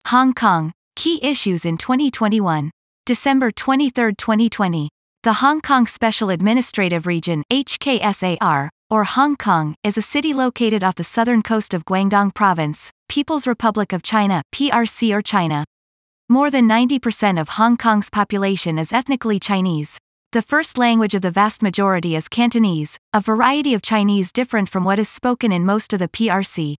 Hong Kong, key issues in 2021. December 23, 2020. The Hong Kong Special Administrative Region, HKSAR, or Hong Kong, is a city located off the southern coast of Guangdong Province, People's Republic of China, PRC or China. More than 90% of Hong Kong's population is ethnically Chinese. The first language of the vast majority is Cantonese, a variety of Chinese different from what is spoken in most of the PRC.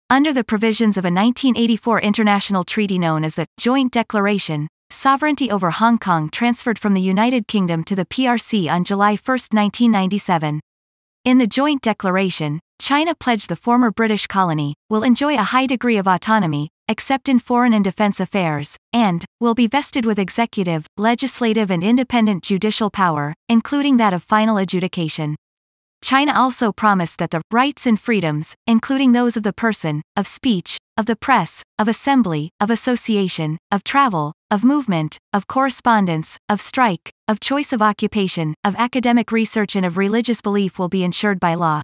Under the provisions of a 1984 international treaty known as the Joint Declaration, sovereignty over Hong Kong transferred from the United Kingdom to the PRC on July 1, 1997. In the Joint Declaration, China pledged the former British colony will enjoy a high degree of autonomy, except in foreign and defense affairs, and will be vested with executive, legislative and independent judicial power, including that of final adjudication. China also promised that the rights and freedoms, including those of the person, of speech, of the press, of assembly, of association, of travel, of movement, of correspondence, of strike, of choice of occupation, of academic research and of religious belief will be ensured by law.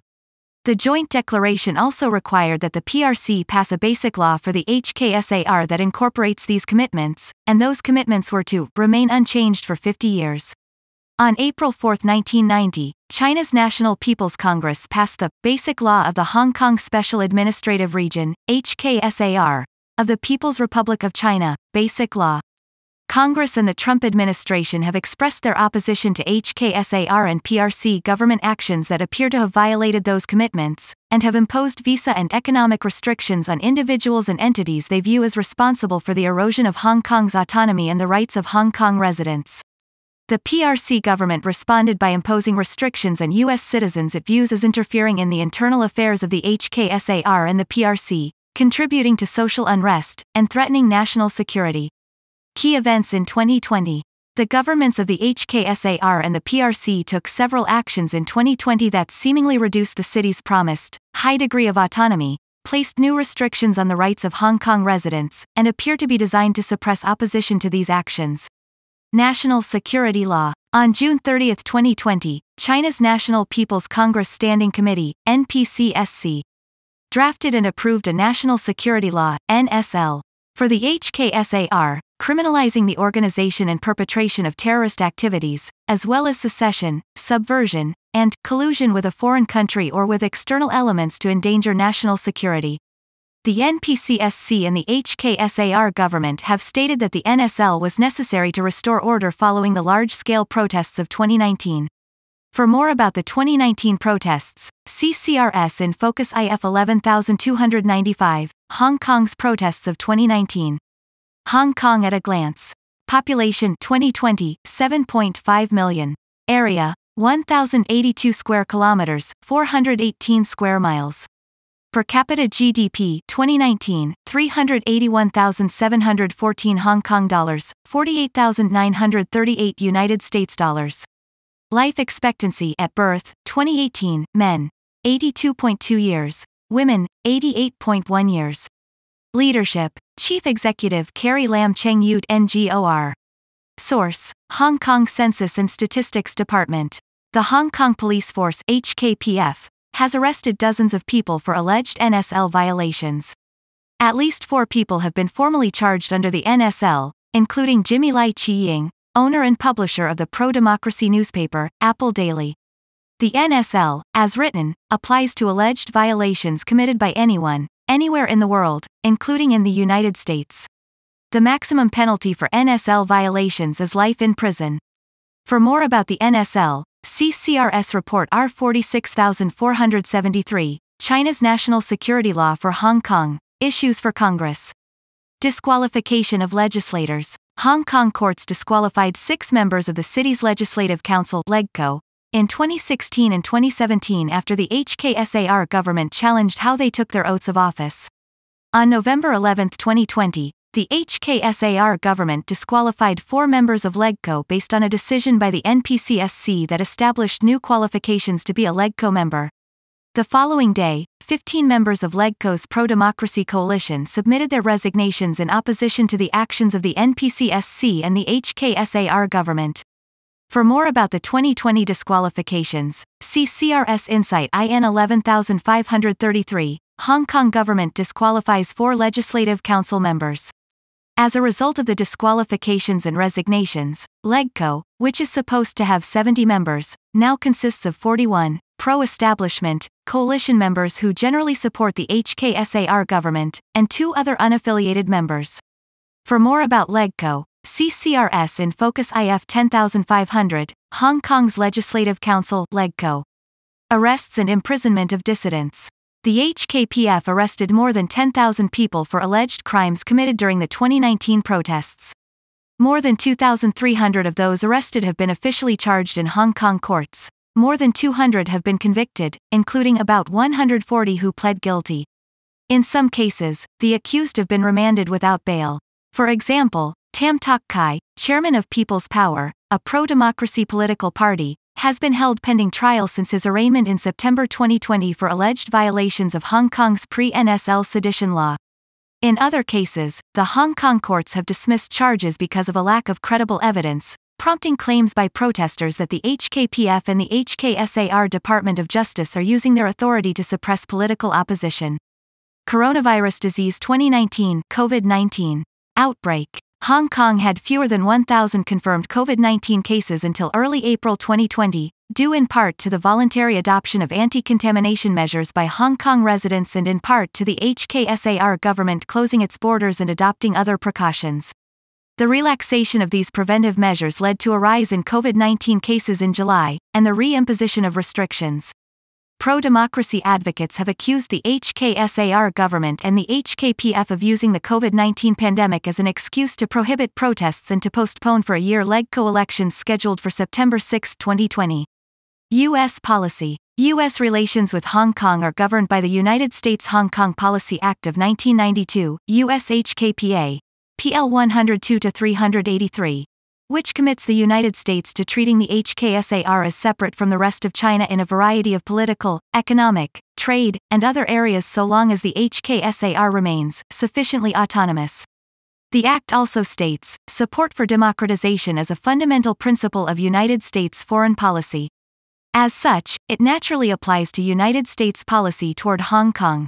The Joint Declaration also required that the PRC pass a basic law for the HKSAR that incorporates these commitments, and those commitments were to remain unchanged for 50 years. On April 4, 1990, China's National People's Congress passed the Basic Law of the Hong Kong Special Administrative Region, HKSAR, of the People's Republic of China, Basic Law. Congress and the Trump administration have expressed their opposition to HKSAR and PRC government actions that appear to have violated those commitments, and have imposed visa and economic restrictions on individuals and entities they view as responsible for the erosion of Hong Kong's autonomy and the rights of Hong Kong residents. The PRC government responded by imposing restrictions on U.S. citizens it views as interfering in the internal affairs of the HKSAR and the PRC, contributing to social unrest, and threatening national security. Key events in 2020. The governments of the HKSAR and the PRC took several actions in 2020 that seemingly reduced the city's promised high degree of autonomy, placed new restrictions on the rights of Hong Kong residents, and appear to be designed to suppress opposition to these actions. National Security Law. On June 30, 2020, China's National People's Congress Standing Committee, NPCSC, drafted and approved a National Security Law, NSL, for the HKSAR, criminalizing the organization and perpetration of terrorist activities, as well as secession, subversion, and collusion with a foreign country or with external elements to endanger national security. The NPCSC and the HKSAR government have stated that the NSL was necessary to restore order following the large-scale protests of 2019. For more about the 2019 protests, see CRS in Focus IF 11295, Hong Kong's protests of 2019. Hong Kong at a glance. Population 2020, 7.5 million. Area, 1,082 square kilometers, 418 square miles. Per capita GDP 2019, 381,714 Hong Kong dollars, 48,938 United States dollars. Life expectancy at birth 2018, men 82.2 years, women 88.1 years. Leadership, Chief Executive Carrie Lam Cheng Yut NGOR. Source, Hong Kong Census and Statistics Department. The Hong Kong Police Force HKPF has arrested dozens of people for alleged NSL violations. At least 4 people have been formally charged under the NSL, including Jimmy Lai Chi-ying, owner and publisher of the pro-democracy newspaper, Apple Daily. The NSL, as written, applies to alleged violations committed by anyone, anywhere in the world, including in the United States. The maximum penalty for NSL violations is life in prison. For more about the NSL, see CRS Report R 46473, China's National Security Law for Hong Kong, Issues for Congress. Disqualification of legislators. Hong Kong courts disqualified 6 members of the city's Legislative Council (LegCo) in 2016 and 2017 after the HKSAR government challenged how they took their oaths of office. On November 11, 2020, the HKSAR government disqualified 4 members of LegCo based on a decision by the NPCSC that established new qualifications to be a LegCo member. The following day, 15 members of LegCo's pro-democracy coalition submitted their resignations in opposition to the actions of the NPCSC and the HKSAR government. For more about the 2020 disqualifications, see CRS Insight IN 11533, Hong Kong government disqualifies 4 Legislative Council members. As a result of the disqualifications and resignations, LegCo, which is supposed to have 70 members, now consists of 41 pro-establishment coalition members who generally support the HKSAR government, and 2 other unaffiliated members. For more about LegCo, see CRS in Focus IF 10500, Hong Kong's Legislative Council, LegCo. Arrests and imprisonment of dissidents. The HKPF arrested more than 10,000 people for alleged crimes committed during the 2019 protests. More than 2,300 of those arrested have been officially charged in Hong Kong courts. More than 200 have been convicted, including about 140 who pled guilty. In some cases, the accused have been remanded without bail. For example, Tam Tok Kai, chairman of People's Power, a pro-democracy political party, has been held pending trial since his arraignment in September 2020 for alleged violations of Hong Kong's pre-NSL sedition law. In other cases, the Hong Kong courts have dismissed charges because of a lack of credible evidence, prompting claims by protesters that the HKPF and the HKSAR Department of Justice are using their authority to suppress political opposition. Coronavirus disease 2019 COVID-19 outbreak. Hong Kong had fewer than 1,000 confirmed COVID-19 cases until early April 2020, due in part to the voluntary adoption of anti-contamination measures by Hong Kong residents and in part to the HKSAR government closing its borders and adopting other precautions. The relaxation of these preventive measures led to a rise in COVID-19 cases in July, and the re-imposition of restrictions. Pro-democracy advocates have accused the HKSAR government and the HKPF of using the COVID-19 pandemic as an excuse to prohibit protests and to postpone for a year LegCo elections scheduled for September 6, 2020. U.S. policy. U.S. relations with Hong Kong are governed by the United States Hong Kong Policy Act of 1992, U.S. HKPA, PL 102-383. Which commits the United States to treating the HKSAR as separate from the rest of China in a variety of political, economic, trade, and other areas so long as the HKSAR remains sufficiently autonomous. The Act also states, support for democratization as a fundamental principle of United States foreign policy. As such, it naturally applies to United States policy toward Hong Kong.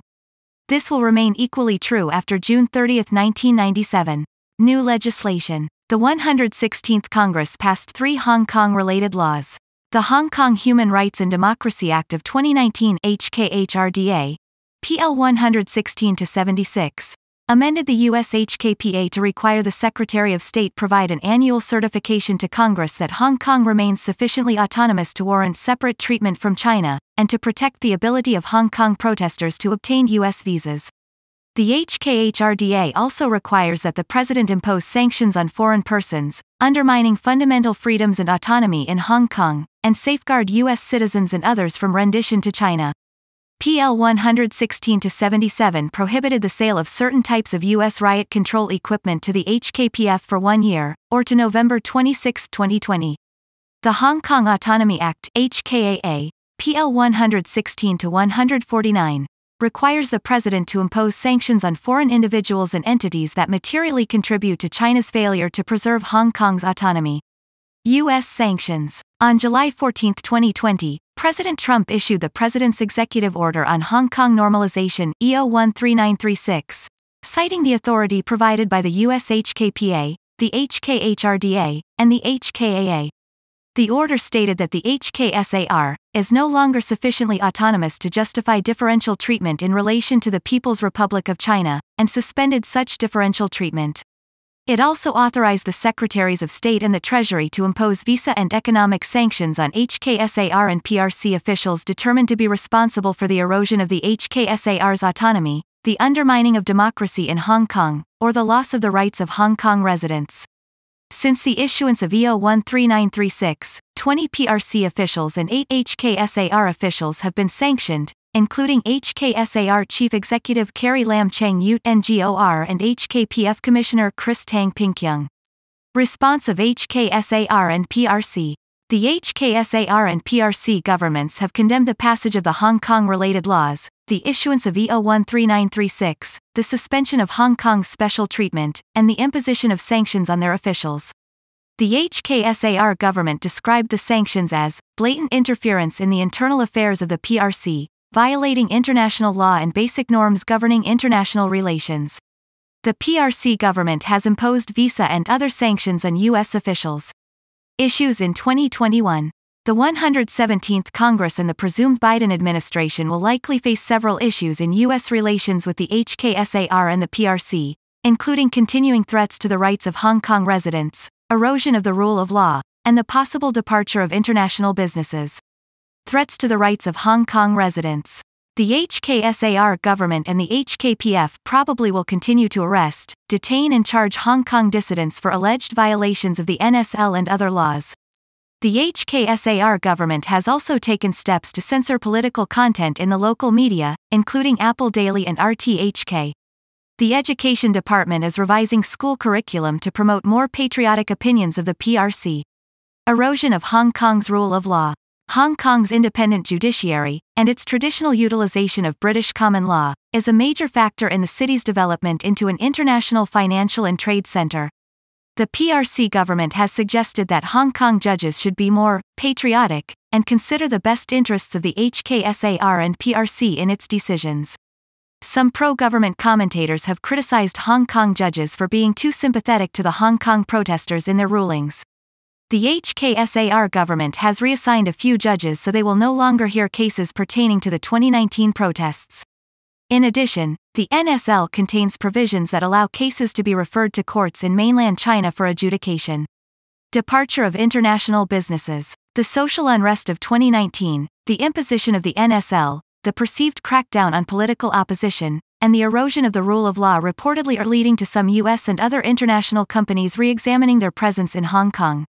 This will remain equally true after June 30, 1997. New legislation. The 116th Congress passed 3 Hong Kong-related laws. The Hong Kong Human Rights and Democracy Act of 2019 HKHRDA, PL 116-76, amended the U.S. HKPA to require the Secretary of State provide an annual certification to Congress that Hong Kong remains sufficiently autonomous to warrant separate treatment from China, and to protect the ability of Hong Kong protesters to obtain U.S. visas. The HKHRDA also requires that the President impose sanctions on foreign persons, undermining fundamental freedoms and autonomy in Hong Kong, and safeguard U.S. citizens and others from rendition to China. PL 116-77 prohibited the sale of certain types of U.S. riot control equipment to the HKPF for 1 year, or to November 26, 2020. The Hong Kong Autonomy Act HKAA, PL 116-149, requires the President to impose sanctions on foreign individuals and entities that materially contribute to China's failure to preserve Hong Kong's autonomy. U.S. sanctions. On July 14, 2020, President Trump issued the President's Executive Order on Hong Kong Normalization EO 13936, citing the authority provided by the U.S. HKPA, the HKHRDA, and the HKAA. The order stated that the HKSAR is no longer sufficiently autonomous to justify differential treatment in relation to the People's Republic of China, and suspended such differential treatment. It also authorized the Secretaries of State and the Treasury to impose visa and economic sanctions on HKSAR and PRC officials determined to be responsible for the erosion of the HKSAR's autonomy, the undermining of democracy in Hong Kong, or the loss of the rights of Hong Kong residents. Since the issuance of EO 13936, 20 PRC officials and 8 HKSAR officials have been sanctioned, including HKSAR Chief Executive Carrie Lam Cheng Yut Ngor and HKPF Commissioner Chris Tang Ping-kyung. Response of HKSAR and PRC. The HKSAR and PRC governments have condemned the passage of the Hong Kong-related laws, the issuance of EO 13936, the suspension of Hong Kong's special treatment, and the imposition of sanctions on their officials. The HKSAR government described the sanctions as blatant interference in the internal affairs of the PRC, violating international law and basic norms governing international relations. The PRC government has imposed visa and other sanctions on U.S. officials. Issues in 2021. The 117th Congress and the presumed Biden administration will likely face several issues in U.S. relations with the HKSAR and the PRC, including continuing threats to the rights of Hong Kong residents, erosion of the rule of law, and the possible departure of international businesses. Threats to the rights of Hong Kong residents. The HKSAR government and the HKPF probably will continue to arrest, detain and charge Hong Kong dissidents for alleged violations of the NSL and other laws. The HKSAR government has also taken steps to censor political content in the local media, including Apple Daily and RTHK. The Education Department is revising school curriculum to promote more patriotic opinions of the PRC. Erosion of Hong Kong's rule of law. Hong Kong's independent judiciary, and its traditional utilization of British common law, is a major factor in the city's development into an international financial and trade center. The PRC government has suggested that Hong Kong judges should be more patriotic and consider the best interests of the HKSAR and PRC in its decisions. Some pro-government commentators have criticized Hong Kong judges for being too sympathetic to the Hong Kong protesters in their rulings. The HKSAR government has reassigned a few judges so they will no longer hear cases pertaining to the 2019 protests. In addition, the NSL contains provisions that allow cases to be referred to courts in mainland China for adjudication. Departure of international businesses. The social unrest of 2019, the imposition of the NSL, the perceived crackdown on political opposition, and the erosion of the rule of law reportedly are leading to some U.S. and other international companies re-examining their presence in Hong Kong.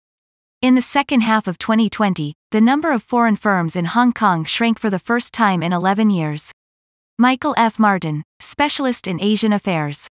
In the second half of 2020, the number of foreign firms in Hong Kong shrank for the first time in 11 years. Michael F. Martin, specialist in Asian affairs.